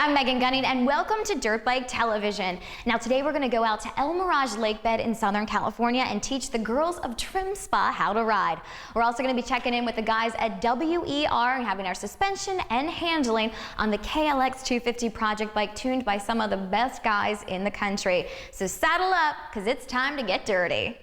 I'm Megan Gunning and welcome to Dirt Bike Television. Now today we're going to go out to El Mirage Lake Bed in Southern California and teach the girls of Trim Spa how to ride. We're also going to be checking in with the guys at WER and having our suspension and handling on the KLX 250 project bike tuned by some of the best guys in the country. So saddle up because it's time to get dirty.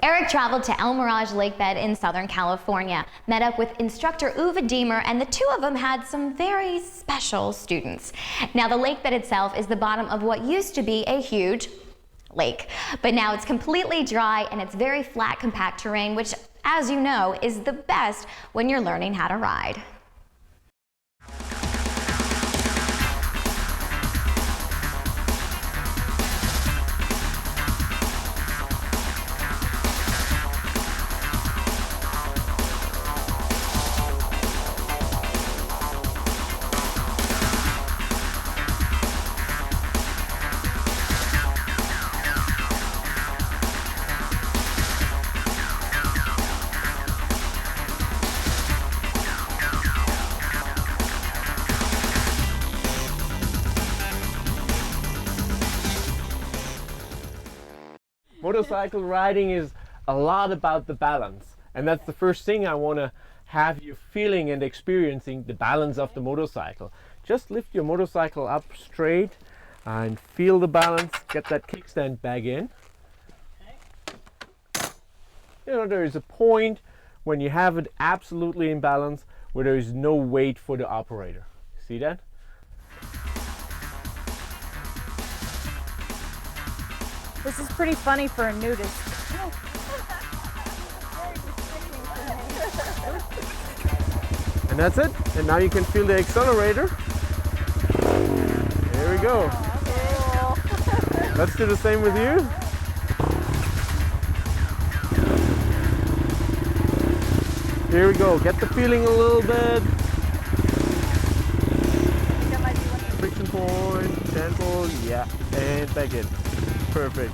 Eric traveled to El Mirage Lake Bed in Southern California, met up with instructor Uwe Diemer, and the two of them had some very special students. Now, the lake bed itself is the bottom of what used to be a huge lake, but now it's completely dry and it's very flat, compact terrain, which, as you know, is the best when you're learning how to ride. Motorcycle riding is a lot about the balance, and that's the first thing I want to have you feeling and experiencing, the balance of the motorcycle. Just lift your motorcycle up straight and feel the balance, get that kickstand back in. You know, there is a point when you have it absolutely in balance where there is no weight for the operator. See that? This is pretty funny for a nudist. And that's it. And now you can feel the accelerator. There we go. Cool. Let's do the same with you. Here we go. Get the feeling a little bit. Friction point, gentle, yeah, and back in. Perfect.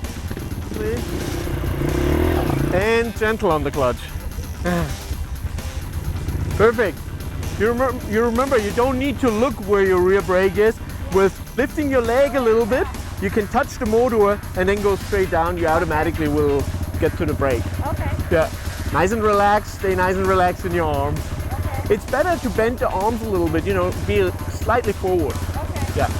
And gentle on the clutch. Perfect. You remember, you don't need to look where your rear brake is. With lifting your leg a little bit, you can touch the motor and then go straight down. You automatically will get to the brake. Okay. Yeah. Nice and relaxed. Stay nice and relaxed in your arms. Okay. It's better to bend the arms a little bit, you know, be slightly forward. Okay. Yeah.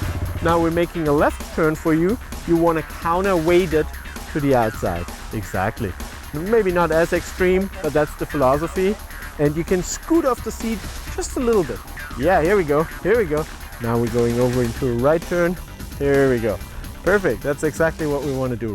Now we're making a left turn for you. You want to counterweight it to the outside. Exactly. Maybe not as extreme, but that's the philosophy. And you can scoot off the seat just a little bit. Yeah, here we go. Here we go. Now we're going over into a right turn. Here we go. Perfect. That's exactly what we want to do.